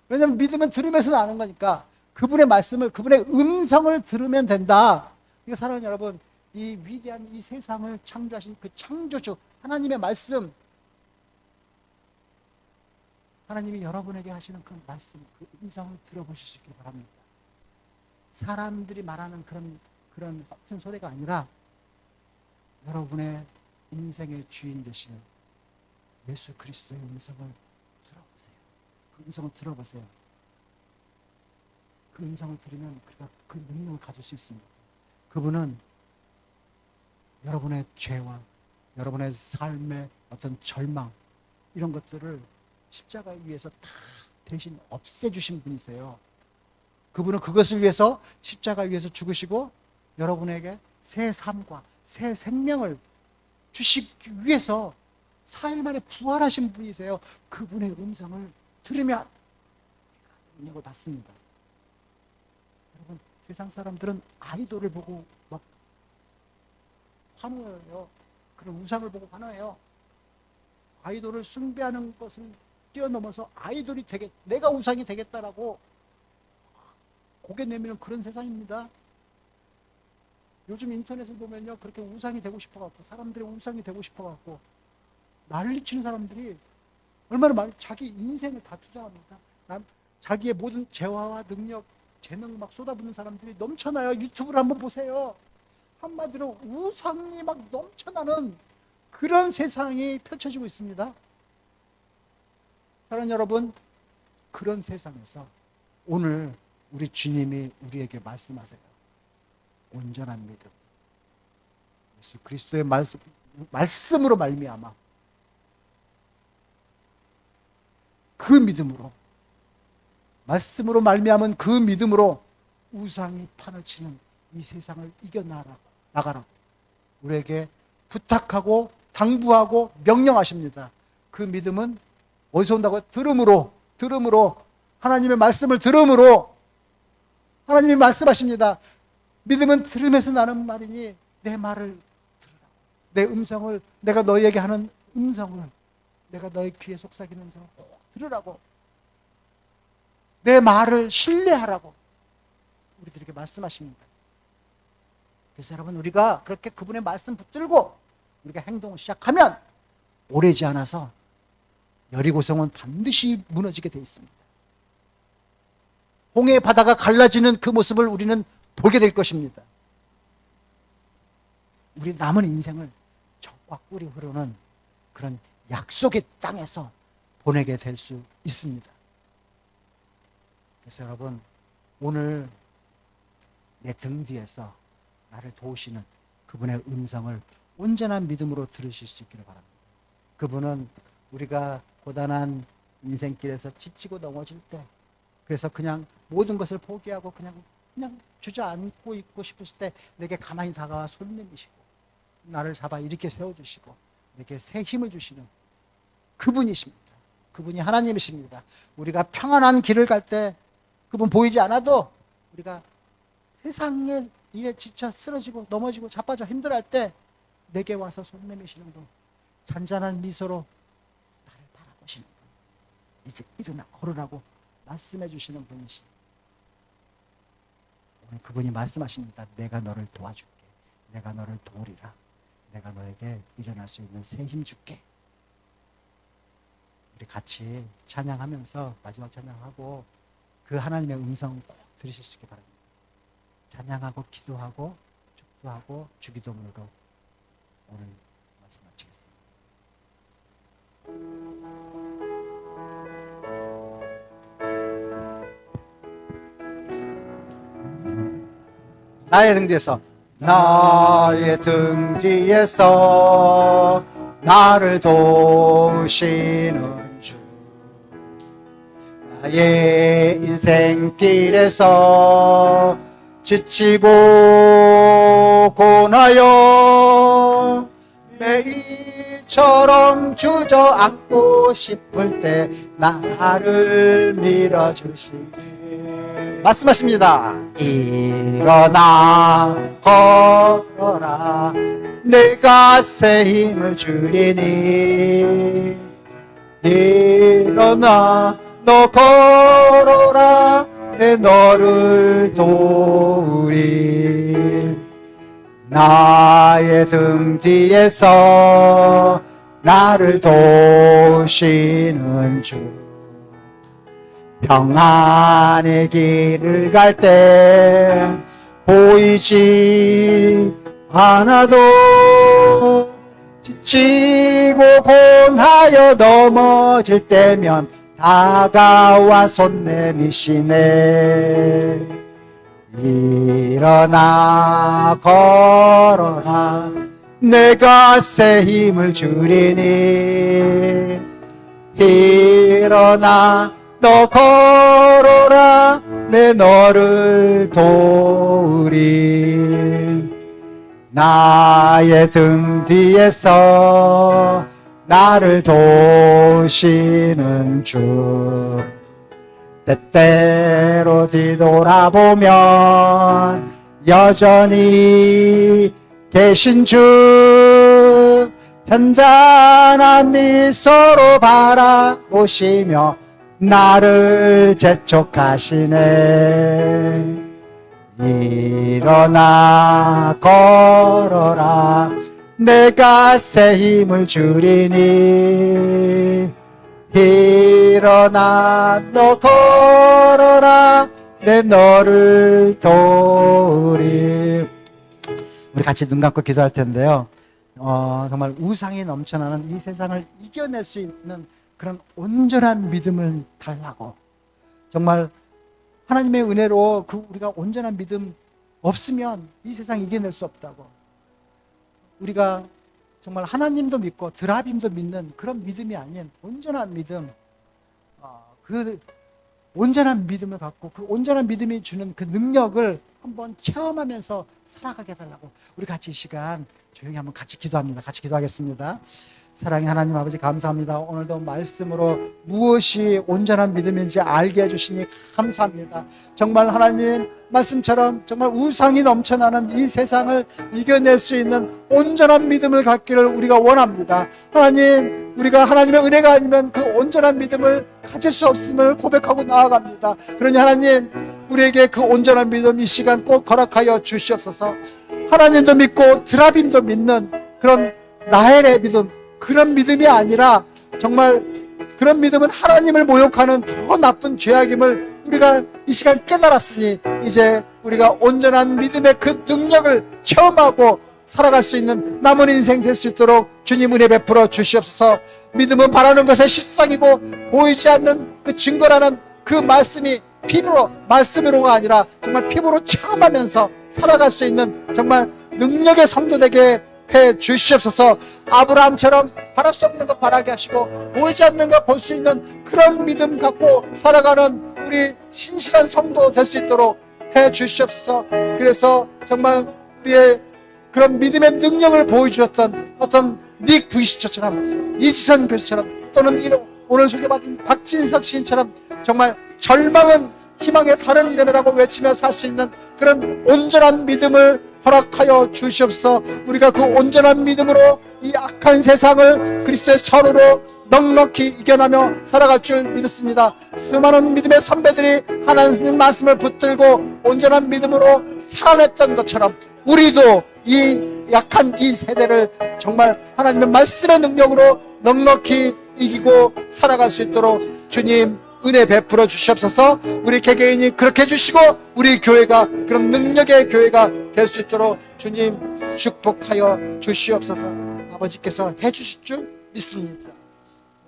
Speaker 1: 왜냐하면 믿음은 들으면서 나오는 거니까 그분의 말씀을, 그분의 음성을 들으면 된다. 그러니까 사랑하는 여러분, 이 위대한 이 세상을 창조하신 그 창조주 하나님의 말씀, 하나님이 여러분에게 하시는 그 말씀, 그 음성을 들어보실 수 있길 바랍니다. 사람들이 말하는 그런 같은 소리가 아니라 여러분의 인생의 주인 되시는 예수 그리스도의 음성을 들어보세요. 그 음성을 들어보세요. 그 음성을 들으면 우리가 그 능력을 가질 수 있습니다. 그분은 여러분의 죄와 여러분의 삶의 어떤 절망, 이런 것들을 십자가 위에서 다 대신 없애주신 분이세요. 그분은 그것을 위해서 십자가 위에서 죽으시고 여러분에게 새 삶과 새 생명을 주시기 위해서 4일 만에 부활하신 분이세요. 그분의 음성을 들으면 능력을 받습니다. 여러분, 세상 사람들은 아이돌을 보고 막 환호해요. 그런 우상을 보고 환호해요. 아이돌을 숭배하는 것을 뛰어넘어서 아이돌이 내가 우상이 되겠다라고 고개 내미는 그런 세상입니다. 요즘 인터넷을 보면요, 그렇게 우상이 되고 싶어갖고, 사람들의 우상이 되고 싶어갖고, 난리치는 사람들이 얼마나 많이 자기 인생을 다 투자합니다. 자기의 모든 재화와 능력, 재능 막 쏟아붓는 사람들이 넘쳐나요. 유튜브를 한번 보세요. 한마디로 우상이 막 넘쳐나는 그런 세상이 펼쳐지고 있습니다. 사랑하는 여러분, 그런 세상에서 오늘 우리 주님이 우리에게 말씀하세요. 온전한 믿음. 예수 그리스도의 말씀으로 말미암아 그 믿음으로, 말씀으로 말미암은 그 믿음으로 우상이 판을 치는 이 세상을 이겨나가라고 우리에게 부탁하고 당부하고 명령하십니다. 그 믿음은 어디서 온다고요? 들음으로 하나님의 말씀을 들음으로. 하나님이 말씀하십니다. 믿음은 들음에서 나는 말이니 내 말을 들으라고. 내 음성을, 내가 너희에게 하는 음성을, 내가 너희 귀에 속삭이는 음성을 꼭 들으라고. 내 말을 신뢰하라고 우리들에게 말씀하십니다. 그래서 여러분, 우리가 그렇게 그분의 말씀 붙들고 우리가 행동을 시작하면 오래지 않아서 여리고성은 반드시 무너지게 되어 있습니다. 홍해의 바다가 갈라지는 그 모습을 우리는 보게 될 것입니다. 우리 남은 인생을 적과 꿀이 흐르는 그런 약속의 땅에서 보내게 될 수 있습니다. 그래서 여러분, 오늘 내 등 뒤에서 나를 도우시는 그분의 음성을 온전한 믿음으로 들으실 수 있기를 바랍니다. 그분은 우리가 고단한 인생길에서 지치고 넘어질 때, 그래서 그냥 모든 것을 포기하고 그냥 주저앉고 있고 싶으실 때 내게 가만히 다가와 손 내미시고 나를 잡아 일으켜 세워주시고 내게 새 힘을 주시는 그분이십니다. 그분이 하나님이십니다. 우리가 평안한 길을 갈 때 그분 보이지 않아도 우리가 세상의 일에 지쳐 쓰러지고 넘어지고 자빠져 힘들어할 때 내게 와서 손 내미시는 분, 잔잔한 미소로 나를 바라보시는 분, 이제 일어나 걸으라고 말씀해 주시는 분이시. 오늘 그분이 말씀하십니다. 내가 너를 도와줄게. 내가 너를 도우리라. 내가 너에게 일어날 수 있는 새 힘 줄게. 우리 같이 찬양하면서 마지막 찬양하고 그 하나님의 음성 꼭 들으실 수 있게 바랍니다. 찬양하고 기도하고 축도하고 주기도문으로 오늘 말씀 마치겠습니다. 나의 등 뒤에서, 나의 등 뒤에서 나를 도우시는 주, 나의 인생길에서 지치고 고나여 매일처럼 주저앉고 싶을 때 나를 밀어주시니 말씀하십니다. 일어나 걸어라. 내가 새 힘을 주리니. 일어나 너 걸어라. 내 너를 도우리. 나의 등 뒤에서 나를 도우시는 주, 평안의 길을 갈 때 보이지 않아도 지치고 곤하여 넘어질 때면 다가와 손 내미시네. 일어나 걸어라. 내가 새 힘을 주리니. 일어나 너 걸어라. 내 너를 도우리. 나의 등 뒤에서 나를 도우시는 주, 때때로 뒤돌아보면 여전히 계신 주, 잔잔한 미소로 바라보시며 나를 재촉하시네. 일어나 걸어라. 내가 새 힘을 주리니. 일어나 너 걸어라. 내 너를 도우리. 우리 같이 눈 감고 기도할 텐데요. 정말 우상이 넘쳐나는 이 세상을 이겨낼 수 있는 그런 온전한 믿음을 달라고. 정말 하나님의 은혜로 우리가 온전한 믿음 없으면 이 세상 이겨낼 수 없다고. 우리가 정말 하나님도 믿고 드라빔도 믿는 그런 믿음이 아닌 온전한 믿음, 그 온전한 믿음을 갖고 그 온전한 믿음이 주는 그 능력을 한번 체험하면서 살아가게 해달라고. 우리 같이 이 시간 조용히 한번 같이 기도합니다. 같이 기도하겠습니다. 사랑의 하나님 아버지, 감사합니다. 오늘도 말씀으로 무엇이 온전한 믿음인지 알게 해주시니 감사합니다. 정말 하나님 말씀처럼 정말 우상이 넘쳐나는 이 세상을 이겨낼 수 있는 온전한 믿음을 갖기를 우리가 원합니다. 하나님, 우리가 하나님의 은혜가 아니면 그 온전한 믿음을 가질 수 없음을 고백하고 나아갑니다. 그러니 하나님, 우리에게 그 온전한 믿음 이 시간 꼭 허락하여 주시옵소서. 하나님도 믿고 드라빔도 믿는 그런 나헬의 믿음, 그런 믿음이 아니라 정말 그런 믿음은 하나님을 모욕하는 더 나쁜 죄악임을 우리가 이 시간 깨달았으니 이제 우리가 온전한 믿음의 그 능력을 체험하고 살아갈 수 있는 남은 인생 될 수 있도록 주님 은혜 베풀어 주시옵소서. 믿음은 바라는 것의 실상이고 보이지 않는 그 증거라는 그 말씀이 피부로, 말씀으로가 아니라 정말 피부로 체험하면서 살아갈 수 있는 정말 능력의 성도 되게 해 주시옵소서. 아브라함처럼 바랄 수 없는 것 바라게 하시고 보이지 않는 것 볼 수 있는 그런 믿음 갖고 살아가는 우리 신실한 성도 될 수 있도록 해 주시옵소서. 그래서 정말 우리의 그런 믿음의 능력을 보여주셨던 어떤 닉 부이시처처럼, 이지선 교수처럼, 또는 오늘 소개받은 박진석 시인처럼 정말 절망은 희망의 다른 이름이라고 외치며 살 수 있는 그런 온전한 믿음을 허락하여 주시옵소서. 우리가 그 온전한 믿음으로 이 악한 세상을 그리스도의 선으로 넉넉히 이겨나며 살아갈 줄 믿습니다. 수많은 믿음의 선배들이 하나님 말씀을 붙들고 온전한 믿음으로 살아냈던 것처럼 우리도 이 약한 이 세대를 정말 하나님의 말씀의 능력으로 넉넉히 이기고 살아갈 수 있도록 주님 은혜 베풀어 주시옵소서. 우리 개개인이 그렇게 해주시고 우리 교회가 그런 능력의 교회가 될 수 있도록 주님 축복하여 주시옵소서. 아버지께서 해주실 줄 믿습니다.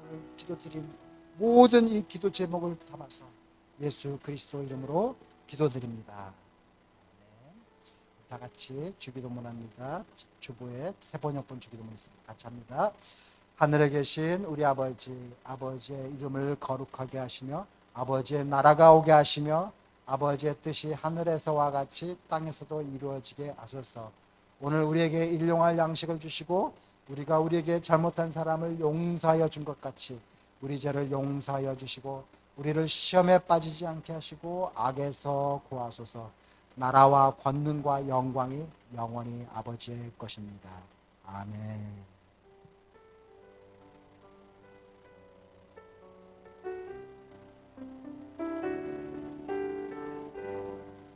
Speaker 1: 오늘 기도드린 모든 이 기도 제목을 담아서 예수 그리스도 이름으로 기도드립니다. 아멘. 다 같이 주기도문합니다. 주보에 세 번역본 주기도문 있습니다. 같이 합니다. 하늘에 계신 우리 아버지, 아버지의 이름을 거룩하게 하시며 아버지의 나라가 오게 하시며 아버지의 뜻이 하늘에서와 같이 땅에서도 이루어지게 하소서. 오늘 우리에게 일용할 양식을 주시고 우리가 우리에게 잘못한 사람을 용서하여 준 것 같이 우리 죄를 용서하여 주시고 우리를 시험에 빠지지 않게 하시고 악에서 구하소서. 나라와 권능과 영광이 영원히 아버지의 것입니다. 아멘.